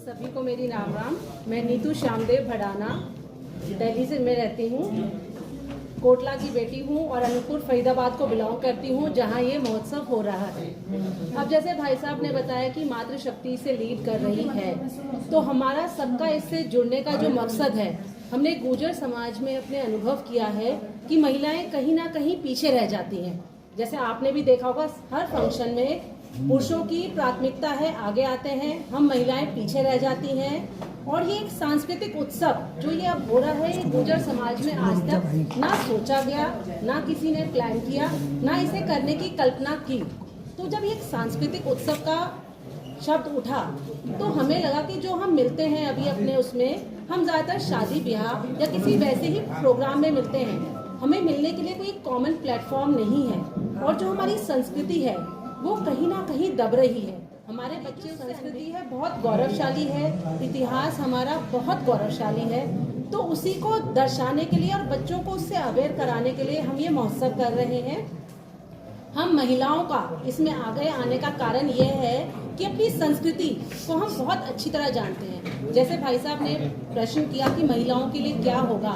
सभी को मेरी राम राम। मैं नीतू श्यामदेव भड़ाना दिल्ली से मैं रहती हूँ, कोटला की बेटी हूँ और अनूपपुर फरीदाबाद को बिलोंग करती हूँ, जहाँ ये महोत्सव हो रहा है। अब जैसे भाई साहब ने बताया कि मातृशक्ति से लीड कर रही है, तो हमारा सबका इससे जुड़ने का जो मकसद है, हमने गुर्जर समाज में अपने अनुभव किया है कि महिलाएं कहीं ना कहीं पीछे रह जाती हैं। जैसे आपने भी देखा होगा, हर फंक्शन में पुरुषों की प्राथमिकता है, आगे आते हैं, हम महिलाएं पीछे रह जाती हैं। और ये एक सांस्कृतिक उत्सव जो ये अब हो रहा है, ये गुर्जर समाज में आज तक ना सोचा गया, ना किसी ने प्लान किया, ना इसे करने की कल्पना की। तो जब ये एक सांस्कृतिक उत्सव का शब्द उठा तो हमें लगा कि जो हम मिलते हैं अभी अपने उसमें, हम ज़्यादातर शादी ब्याह या किसी वैसे ही प्रोग्राम में मिलते हैं, हमें मिलने के लिए कोई कॉमन प्लेटफॉर्म नहीं है। और जो हमारी संस्कृति है वो कहीं ना कहीं दब रही है। हमारे बच्चे, संस्कृति है बहुत गौरवशाली है, इतिहास हमारा बहुत गौरवशाली है, तो उसी को दर्शाने के लिए और बच्चों को उससे अवेयर कराने के लिए हम ये महोत्सव कर रहे हैं। हम महिलाओं का इसमें आगे आने का कारण ये है कि अपनी संस्कृति को हम बहुत अच्छी तरह जानते हैं। जैसे भाई साहब ने प्रश्न किया कि महिलाओं के लिए क्या होगा,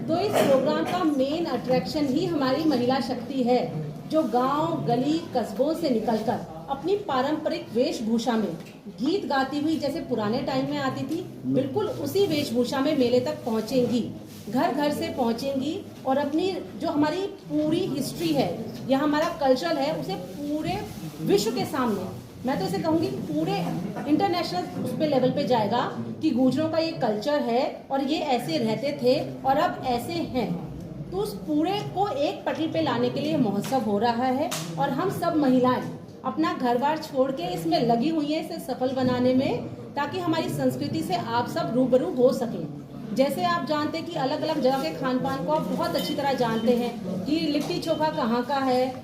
तो इस प्रोग्राम का मेन अट्रैक्शन ही हमारी महिला शक्ति है, जो गांव, गली, कस्बों से निकलकर अपनी पारंपरिक वेशभूषा में गीत गाती हुई, जैसे पुराने टाइम में आती थी, बिल्कुल उसी वेशभूषा में मेले तक पहुंचेंगी, घर घर से पहुंचेंगी और अपनी जो हमारी पूरी हिस्ट्री है या हमारा कल्चर है, उसे पूरे विश्व के सामने, मैं तो इसे कहूँगी पूरे इंटरनेशनल उस पे लेवल पे जाएगा कि गुर्जरों का ये कल्चर है और ये ऐसे रहते थे और अब ऐसे हैं। तो उस पूरे को एक पटल पे लाने के लिए महोत्सव हो रहा है और हम सब महिलाएं अपना घर बार छोड़ के इसमें लगी हुई हैं इसे सफल बनाने में, ताकि हमारी संस्कृति से आप सब रूबरू हो सकें। जैसे आप जानते हैं कि अलग अलग जगह के खान पान को आप बहुत अच्छी तरह जानते हैं कि लिट्टी चोखा कहाँ का है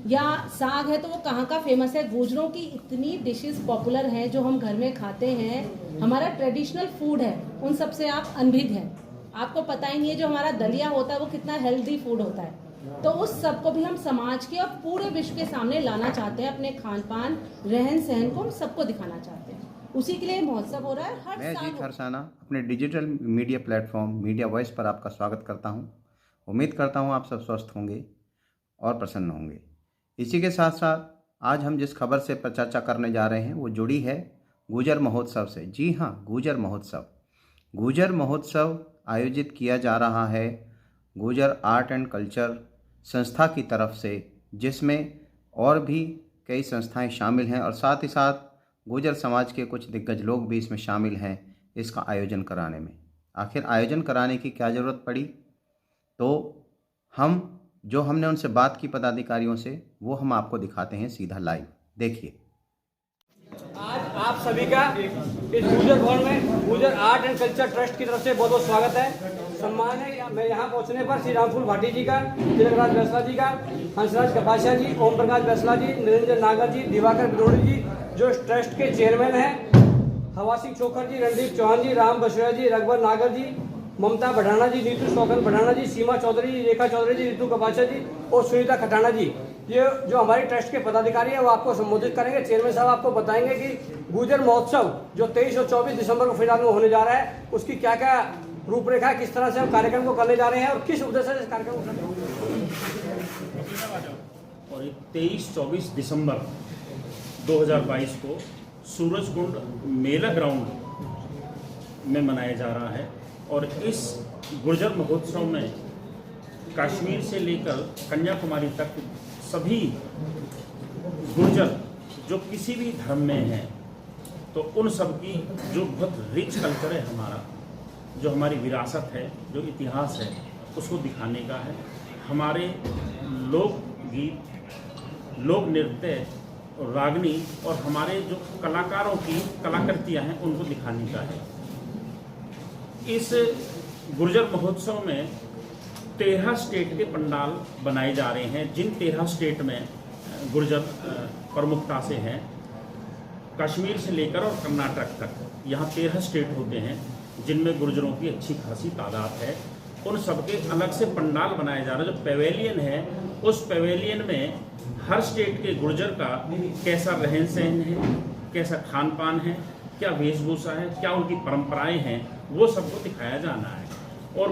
या साग है तो वो कहाँ का फेमस है। गुर्जरों की इतनी डिशेस पॉपुलर हैं जो हम घर में खाते हैं, हमारा ट्रेडिशनल फूड है, उन सब से आप अनभिज्ञ हैं। आपको पता ही नहीं है जो हमारा दलिया होता है वो कितना हेल्दी फूड होता है। तो उस सब को भी हम समाज के और पूरे विश्व के सामने लाना चाहते हैं, अपने खान पान, रहन सहन को हम सबको दिखाना चाहते हैं। उसी के लिए महोत्सव हो रहा है हर मैं साल। जीत हरसाना अपने digital media platform media voice पर आपका स्वागत करता हूं। उम्मीद करता हूं आप सब स्वस्थ होंगे और प्रसन्न होंगे। इसी के साथ साथ आज हम जिस खबर से पर चर्चा करने जा रहे हैं वो जुड़ी है गुर्जर महोत्सव से। जी हाँ, गुर्जर महोत्सव। गुर्जर महोत्सव आयोजित किया जा रहा है गुर्जर आर्ट एंड कल्चर संस्था की तरफ से, जिसमें और भी कई संस्थाएं शामिल हैं और साथ ही साथ गुर्जर समाज के कुछ दिग्गज लोग भी इसमें शामिल हैं इसका आयोजन कराने में। आखिर आयोजन कराने की क्या ज़रूरत पड़ी, तो हमने उनसे बात की पदाधिकारियों से, वो हम आपको दिखाते हैं सीधा लाइव। देखिए। आज आप सभी का इस गुर्जर भवन में Gurjar art and culture trust की तरफ से बहुत बहुत स्वागत है, सम्मान है। मैं यहाँ पहुँचने पर श्री रामफूल भाटी जी का, तिलकराज बैसला जी का, हंसराज कपाशिया जी, ओम प्रकाश बैसला जी, निरंजन नागर जी, दिवाकर बिरोड़ी जी जो इस ट्रस्ट के चेयरमैन हैं, हवा सिंह चोखर जी, रणदीप चौहान जी, राम बसुआ जी, रघुवर नागर जी, ममता बढ़ाना जी, नीतू शौकन बढ़ाना जी, सीमा चौधरी जी, रेखा चौधरी जी, ऋतु कपाशिया जी और सुनीता खटाना जी, ये जो हमारे ट्रस्ट के पदाधिकारी है वो आपको संबोधित करेंगे। चेयरमैन साहब आपको बताएंगे कि गुर्जर महोत्सव जो 23 और 24 दिसंबर को फरीदाबाद में होने जा रहा है, उसकी क्या क्या रूपरेखा है, किस तरह से हम कार्यक्रम को करने जा रहे हैं और किस उद्देश्य से इस कार्यक्रम को करने जा रहे हैं। और 23-24 दिसंबर 2022 को सूरजकुंड मेला ग्राउंड में मनाया जा रहा है। और इस गुर्जर महोत्सव में कश्मीर से लेकर कन्याकुमारी तक सभी गुर्जर जो किसी भी धर्म में हैं, तो उन सब की जो बहुत रिच कल्चर है हमारा, जो हमारी विरासत है, जो इतिहास है, उसको दिखाने का है। हमारे लोकगीत, लोक नृत्य, रागनी और हमारे जो कलाकारों की कलाकृतियाँ हैं उनको दिखाने का है। इस गुर्जर महोत्सव में 13 स्टेट के पंडाल बनाए जा रहे हैं, जिन 13 स्टेट में गुर्जर प्रमुखता से हैं, कश्मीर से लेकर और कर्नाटक तक, यहाँ 13 स्टेट होते हैं जिनमें गुर्जरों की अच्छी खासी तादाद है। उन सबके अलग से पंडाल बनाए जा रहे हैं। जो पेवेलियन है, उस पेवेलियन में हर स्टेट के गुर्जर का कैसा रहन सहन है, कैसा खान पान है, क्या वेशभूषा है, क्या उनकी परंपराएं हैं, वो सबको दिखाया जाना है। और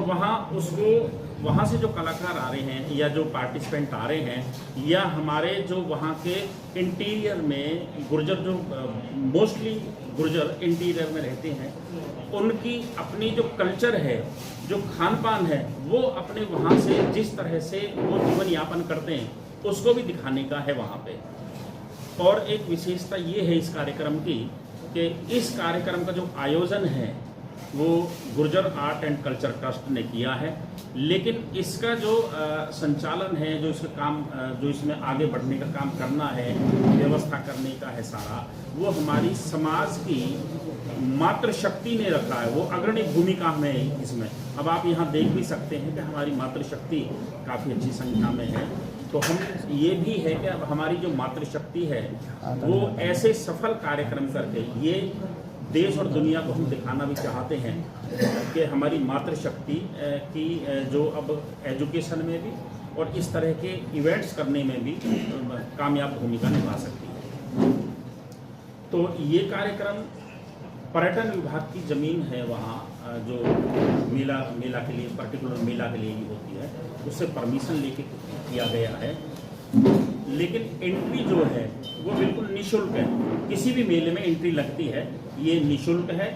वहाँ से जो कलाकार आ रहे हैं या जो पार्टिसिपेंट आ रहे हैं या हमारे जो वहाँ के इंटीरियर में गुर्जर, जो मोस्टली गुर्जर इंटीरियर में रहते हैं, उनकी अपनी जो कल्चर है, जो खान पान है, वो अपने वहाँ से जिस तरह से वो जीवन यापन करते हैं उसको भी दिखाने का है वहाँ पे। और एक विशेषता ये है इस कार्यक्रम की कि इस कार्यक्रम का जो आयोजन है वो Gurjar art and culture trust ने किया है, लेकिन इसका जो संचालन है, जो इसका काम, जो इसमें आगे बढ़ने का काम करना है, व्यवस्था करने का है सारा, वो हमारी समाज की मातृशक्ति ने रखा है। वो अग्रणी भूमिका में इसमें, अब आप यहाँ देख भी सकते हैं कि हमारी मातृशक्ति काफ़ी अच्छी संख्या में है। तो हम ये भी है कि अब हमारी जो मातृशक्ति है वो ऐसे सफल कार्यक्रम करके ये देश और दुनिया को हम दिखाना भी चाहते हैं कि हमारी मातृशक्ति की जो अब एजुकेशन में भी और इस तरह के इवेंट्स करने में भी कामयाब भूमिका निभा सकती है। तो ये कार्यक्रम पर्यटन विभाग की ज़मीन है, वहाँ जो मेला के लिए, पर्टिकुलर मेला के लिए भी होती है, उससे परमिशन लेके किया गया है। लेकिन एंट्री जो है वो बिल्कुल निःशुल्क है। किसी भी मेले में एंट्री लगती है, ये निःशुल्क है,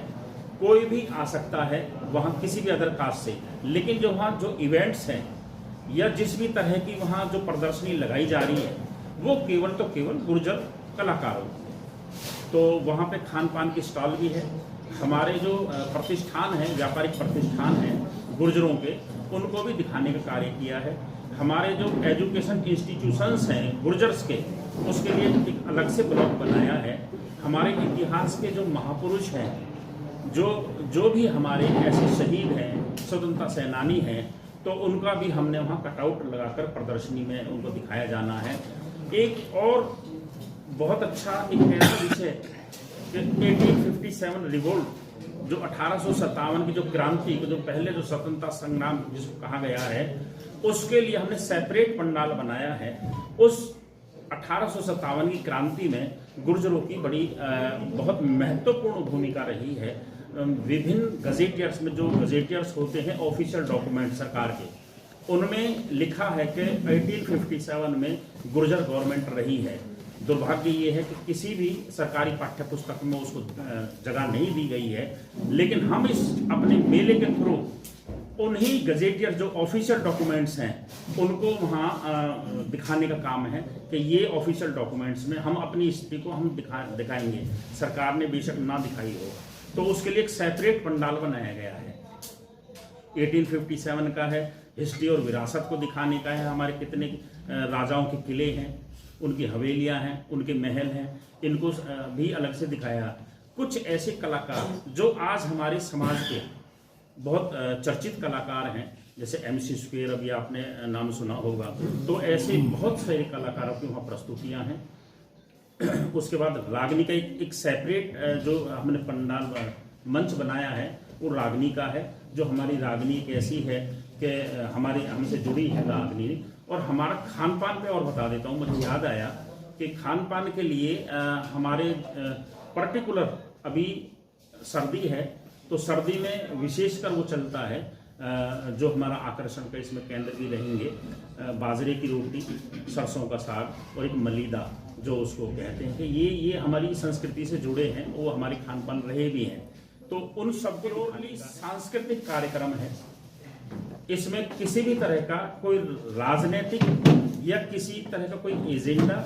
कोई भी आ सकता है वहाँ किसी भी अदर कास्ट से। लेकिन जो वहाँ जो इवेंट्स हैं या जिस भी तरह की वहाँ जो प्रदर्शनी लगाई जा रही है वो केवल गुर्जर कलाकारों। तो वहाँ पे खान पान की स्टॉल भी है। हमारे जो प्रतिष्ठान हैं, व्यापारिक प्रतिष्ठान हैं गुर्जरों के, उनको भी दिखाने का कार्य किया है। हमारे जो एजुकेशन इंस्टीट्यूशंस हैं गुर्जर्स के, उसके लिए एक अलग से ब्लॉक बनाया है। हमारे इतिहास के जो महापुरुष हैं, जो भी हमारे ऐसे शहीद हैं, स्वतंत्रता सेनानी हैं, तो उनका भी हमने वहाँ कटआउट लगाकर प्रदर्शनी में उनको दिखाया जाना है। एक और बहुत अच्छा एक ऐसा विषय कि 1857 रिवोल्ट, जो 1857 की जो क्रांति, जो पहले जो स्वतंत्रता संग्राम जिसको कहा गया है, उसके लिए हमने सेपरेट पंडाल बनाया है। उस 1857 की क्रांति में गुर्जरों की बड़ी बहुत महत्वपूर्ण भूमिका रही है। विभिन्न गजेटियर्स में, जो गजेटियर्स होते हैं ऑफिशियल डॉक्यूमेंट सरकार के, उनमें लिखा है कि 1857 में गुर्जर गवर्नमेंट रही है। दुर्भाग्य ये है कि किसी भी सरकारी पाठ्य पुस्तक में उसको जगह नहीं दी गई है। लेकिन हम इस अपने मेले के थ्रू उन्हीं गजेटियर जो ऑफिशियल डॉक्यूमेंट्स हैं उनको वहाँ दिखाने का काम है कि ये ऑफिशियल डॉक्यूमेंट्स में हम अपनी स्थिति को हम दिखाएंगे। सरकार ने बेशक ना दिखाई हो, तो उसके लिए एक सेपरेट पंडाल बनाया गया है। 1857 का है, हिस्ट्री और विरासत को दिखाने का है। हमारे कितने राजाओं के किले हैं, उनकी हवेलियां हैं, उनके महल हैं, इनको भी अलग से दिखाया। कुछ ऐसे कलाकार जो आज हमारे समाज के बहुत चर्चित कलाकार हैं, जैसे MC स्क्वेयर, अभी आपने नाम सुना होगा, तो ऐसे बहुत सारे कलाकारों की वहाँ प्रस्तुतियाँ हैं। उसके बाद रागनी का एक सेपरेट जो हमने पंडाल मंच बनाया है वो रागनी का है। जो हमारी रागनी एक ऐसी है कि हमारी हमसे जुड़ी है रागनी। और हमारा खान पान पे और बता देता हूँ, मुझे याद आया कि खान पान के लिए हमारे पर्टिकुलर अभी सर्दी है, तो सर्दी में विशेषकर वो चलता है जो हमारा आकर्षण का इसमें केंद्र भी रहेंगे, बाजरे की रोटी, सरसों का साग और एक मलीदा जो उसको कहते हैं कि ये हमारी संस्कृति से जुड़े हैं, वो हमारे खान पान रहे भी हैं। तो उन सबके सांस्कृतिक कार्यक्रम है। इसमें किसी भी तरह का कोई राजनीतिक या किसी तरह का कोई एजेंडा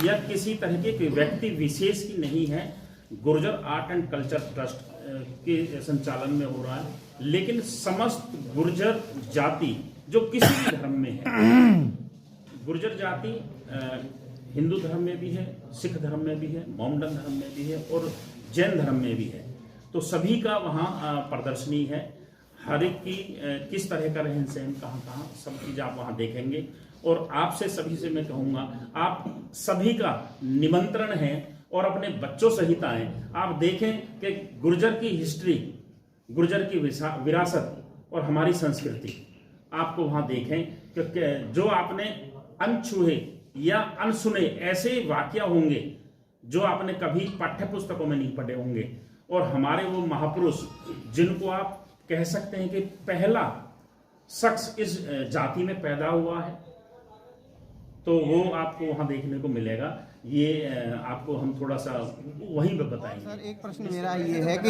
या किसी तरह के कोई व्यक्ति विशेष की नहीं है। Gurjar art and culture trust के संचालन में हो रहा है, लेकिन समस्त गुर्जर जाति जो किसी भी धर्म में है, गुर्जर जाति हिंदू धर्म में भी है, सिख धर्म में भी है, मोमडन धर्म में भी है और जैन धर्म में भी है, तो सभी का वहाँ प्रदर्शनी है। हर एक की किस तरह का रहन सहन, कहाँ सब चीज़ आप वहाँ देखेंगे। और आपसे सभी से मैं कहूँगा, आप सभी का निमंत्रण है और अपने बच्चों सहित आएँ। आप देखें कि गुर्जर की हिस्ट्री, गुर्जर की विरासत और हमारी संस्कृति आपको वहाँ देखें, क्योंकि जो आपने अनछुए या अनसुने ऐसे वाकया होंगे जो आपने कभी पाठ्य पुस्तकों में नहीं पढ़े होंगे, और हमारे वो महापुरुष जिनको आप कह सकते हैं कि पहला शख्स इस जाति में पैदा हुआ है, तो वो आपको वहाँ देखने को मिलेगा। ये आपको हम थोड़ा सा वहीं पे बताएंगे। सर, एक प्रश्न मेरा ये है कि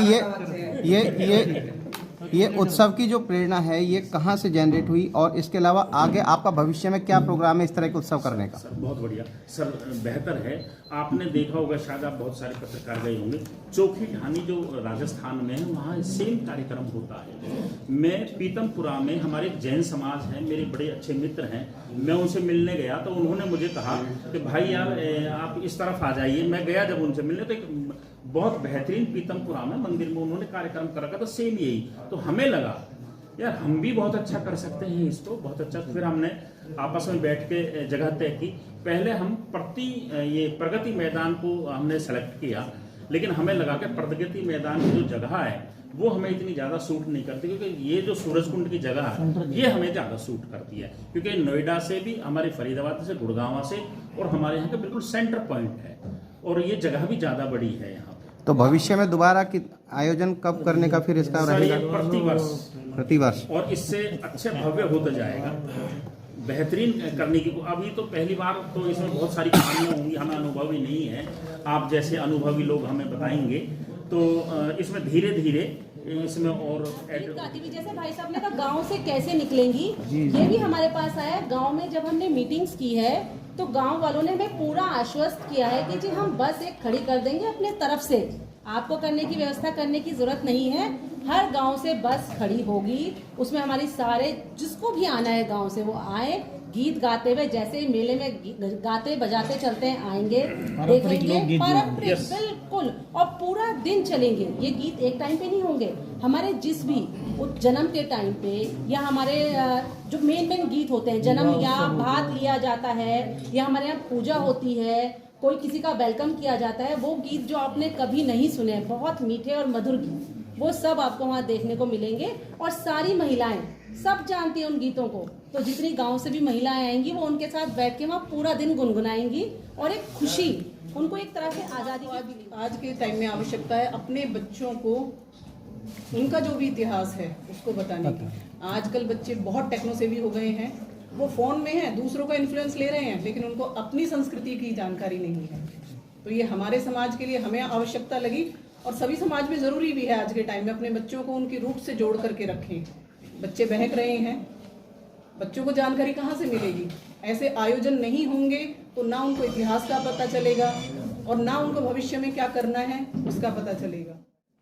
ये उत्सव की जो प्रेरणा है ये कहाँ से जनरेट हुई, और इसके अलावा आगे आपका भविष्य में क्या प्रोग्राम है इस तरह के उत्सव करने का? सर बहुत बढ़िया सर, बेहतर है। आपने देखा होगा, शायद आप बहुत सारे पत्रकार गए होंगे, चोखी ढानी जो राजस्थान में है वहाँ सेम कार्यक्रम होता है। मैं पीतमपुरा में, हमारे एक जैन समाज है, मेरे बड़े अच्छे मित्र हैं, मैं उनसे मिलने गया तो उन्होंने मुझे कहा कि भाई यार आप इस तरफ आ जाइए। मैं गया जब उनसे मिलने तो एक बहुत बेहतरीन पीतमपुरा में मंदिर में उन्होंने कार्यक्रम कर रखा था, सेम यही। तो हमें लगा यार हम भी बहुत अच्छा कर सकते हैं इसको, बहुत अच्छा। फिर हमने आपस में बैठ के जगह तय की। पहले हम ये प्रगति मैदान को हमने सेलेक्ट किया, लेकिन हमें लगा कि प्रगति मैदान की जो जगह है वो हमें इतनी ज़्यादा सूट नहीं करती, क्योंकि ये जो सूरजकुंड की जगह है ये हमें ज़्यादा सूट करती है, क्योंकि नोएडा से भी, हमारे फरीदाबाद से, गुड़गांव से, और हमारे यहाँ का बिल्कुल सेंटर पॉइंट है, और ये जगह भी ज़्यादा बड़ी है यहाँ पे। तो भविष्य में दोबारा आयोजन कब करने का फिर इसका रहेगा? प्रतिवर्ष, और इससे अच्छे भव्य होता जाएगा, बेहतरीन करने की। अभी तो पहली बार तो इसमें बहुत सारी कहानियाँ होंगी, हमें अनुभवी नहीं है, आप जैसे अनुभवी लोग हमें बताएंगे, तो इसमें धीरे धीरे इसमें और जैसे भाई साहब ने कहा गांव से कैसे निकलेंगी, ये भी हमारे पास आया। गांव में जब हमने मीटिंग्स की है तो गांव वालों ने हमें पूरा आश्वस्त किया है कि जी हम बस एक खड़ी कर देंगे अपने तरफ से, आपको करने की व्यवस्था करने की जरूरत नहीं है। हर गांव से बस खड़ी होगी, उसमें हमारी सारे जिसको भी आना है गांव से वो आए, गीत गाते हुए, जैसे मेले में गाते बजाते चलते हैं, आएंगे, देखेंगे, पारंपरिक बिल्कुल, और पूरा दिन चलेंगे। ये गीत एक टाइम पे नहीं होंगे, हमारे जिस भी जन्म के टाइम पे, या हमारे जो मेन गीत होते हैं, जन्म या भात लिया जाता है, या हमारे यहाँ पूजा होती है, कोई किसी का वेलकम किया जाता है, वो गीत जो आपने कभी नहीं सुने, बहुत मीठे और मधुर गीत, वो सब आपको वहाँ देखने को मिलेंगे। और सारी महिलाएं सब जानती हैं उन गीतों को, तो जितनी गांव से भी महिलाएं आएंगी वो उनके साथ बैठ के वहाँ पूरा दिन गुनगुनाएंगी, और एक खुशी, उनको एक तरह से आज़ादी की। आज के टाइम में आवश्यकता है अपने बच्चों को उनका जो भी इतिहास है उसको बताने की। आजकल बच्चे बहुत टेक्नो सेवी हो गए हैं, वो फोन में है, दूसरों का इन्फ्लुएंस ले रहे हैं, लेकिन उनको अपनी संस्कृति की जानकारी नहीं है। तो ये हमारे समाज के लिए हमें आवश्यकता लगी, और सभी समाज में ज़रूरी भी है आज के टाइम में अपने बच्चों को उनकी रूट से जोड़ करके रखें। बच्चे बहक रहे हैं, बच्चों को जानकारी कहाँ से मिलेगी? ऐसे आयोजन नहीं होंगे तो ना उनको इतिहास का पता चलेगा और ना उनको भविष्य में क्या करना है उसका पता चलेगा।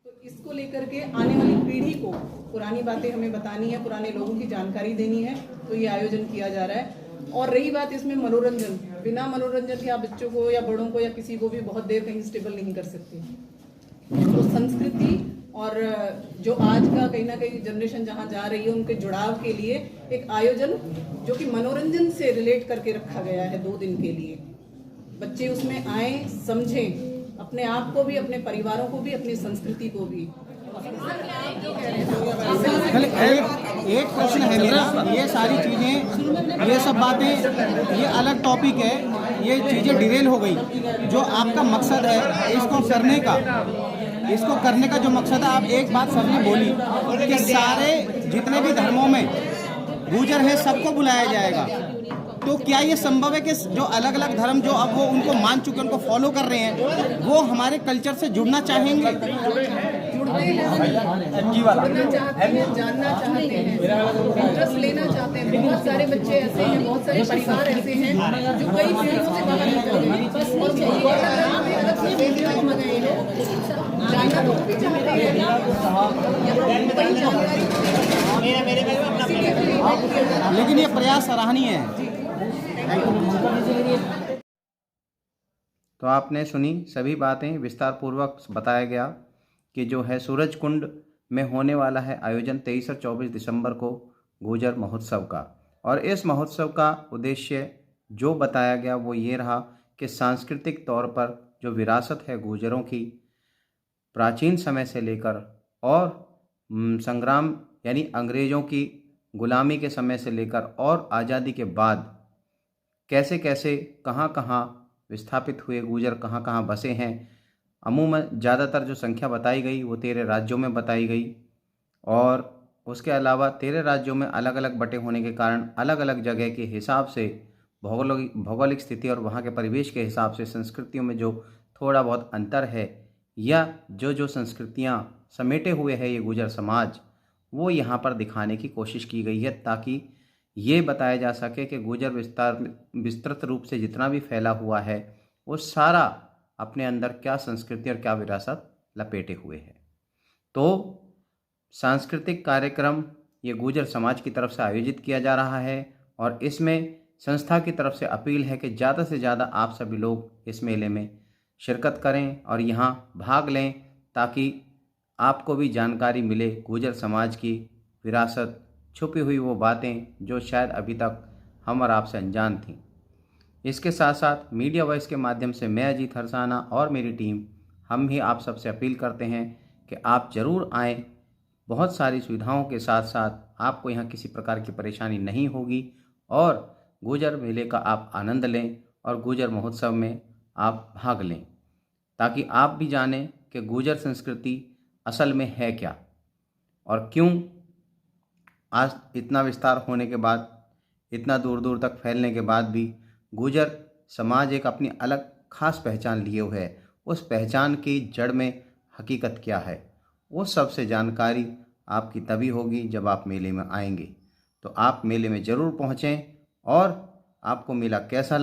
तो इसको लेकर के आने वाली पीढ़ी को पुरानी बातें हमें बतानी है, पुराने लोगों की जानकारी देनी है, तो ये आयोजन किया जा रहा है। और रही बात इसमें मनोरंजन, बिना मनोरंजन के आप बच्चों को या बड़ों को या किसी को भी बहुत देर कहीं स्टेबल नहीं कर सकते। तो संस्कृति और जो आज का कहीं ना कहीं जनरेशन जहाँ जा रही है उनके जुड़ाव के लिए एक आयोजन जो कि मनोरंजन से रिलेट करके रखा गया है 2 दिन के लिए। बच्चे उसमें आए, समझें अपने आप को भी, अपने परिवारों को भी, अपनी संस्कृति को भी। एक प्रश्न है मेरा, ये सारी चीज़ें, ये सब बातें, ये अलग टॉपिक है, ये चीज़ें डिरेल हो गई। जो आपका मकसद है इसको करने का जो मकसद है, आप एक बात सर ने बोली कि सारे जितने भी धर्मों में गुर्जर है सबको बुलाया जाएगा। तो क्या ये संभव है कि जो अलग अलग धर्म जो अब वो उनको मान चुके, उनको फॉलो कर रहे हैं, वो हमारे कल्चर से जुड़ना चाहेंगे? जानना चाहते हैं, इंटरेस्ट लेना चाहते हैं। बहुत सारे बच्चे ऐसे हैं, बहुत सारे परिवार ऐसे हैं जो कई पीढ़ियों से बाहर निकल गए हैं, जानना तो चाहते हैं, लेकिन ये प्रयास सराहनीय है। तो आपने सुनी सभी बातें, विस्तार पूर्वक बताया गया कि जो है सूरजकुंड में होने वाला है आयोजन 23 और 24 दिसंबर को गुर्जर महोत्सव का। और इस महोत्सव का उद्देश्य जो बताया गया वो ये रहा कि सांस्कृतिक तौर पर जो विरासत है गुर्जरों की, प्राचीन समय से लेकर और संग्राम यानी अंग्रेज़ों की गुलामी के समय से लेकर और आज़ादी के बाद कैसे कैसे कहाँ कहाँ विस्थापित हुए गुर्जर, कहाँ कहाँ बसे हैं, अमूमन ज़्यादातर जो संख्या बताई गई वो 13 राज्यों में बताई गई और उसके अलावा 13 राज्यों में अलग अलग बटे होने के कारण अलग अलग जगह के हिसाब से भौगोलिक स्थिति और वहाँ के परिवेश के हिसाब से संस्कृतियों में जो थोड़ा बहुत अंतर है या जो संस्कृतियाँ समेटे हुए है ये गुर्जर समाज, वो यहाँ पर दिखाने की कोशिश की गई है ताकि ये बताया जा सके कि गुर्जर विस्तृत रूप से जितना भी फैला हुआ है वो सारा अपने अंदर क्या संस्कृति और क्या विरासत लपेटे हुए है। तो सांस्कृतिक कार्यक्रम ये गुर्जर समाज की तरफ से आयोजित किया जा रहा है और इसमें संस्था की तरफ से अपील है कि ज़्यादा से ज़्यादा आप सभी लोग इस मेले में शिरकत करें और यहाँ भाग लें ताकि आपको भी जानकारी मिले गुर्जर समाज की विरासत, छुपी हुई वो बातें जो शायद अभी तक हम और आपसे अनजान थीं। इसके साथ साथ मीडिया वॉइस के माध्यम से मैं अजीत हरसाना और मेरी टीम हम भी आप सबसे अपील करते हैं कि आप ज़रूर आएँ। बहुत सारी सुविधाओं के साथ साथ आपको यहाँ किसी प्रकार की परेशानी नहीं होगी और गुर्जर मेले का आप आनंद लें और गुर्जर महोत्सव में आप भाग लें ताकि आप भी जानें कि गुर्जर संस्कृति असल में है क्या और क्यों आज इतना विस्तार होने के बाद, इतना दूर दूर तक फैलने के बाद भी गुर्जर समाज एक अपनी अलग खास पहचान लिए हुए है। उस पहचान की जड़ में हकीकत क्या है, वो सबसे जानकारी आपकी तभी होगी जब आप मेले में आएंगे। तो आप मेले में ज़रूर पहुँचें और आपको मेला कैसा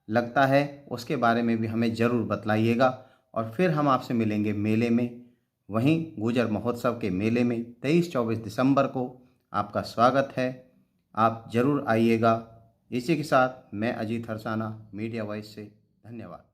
लगता है उसके बारे में भी हमें ज़रूर बतलाइएगा और फिर हम आपसे मिलेंगे मेले में, वहीं गुर्जर महोत्सव के मेले में 23-24 दिसंबर को आपका स्वागत है। आप ज़रूर आइएगा। इसी के साथ मैं अजीत हरसाना मीडिया वॉइस से धन्यवाद।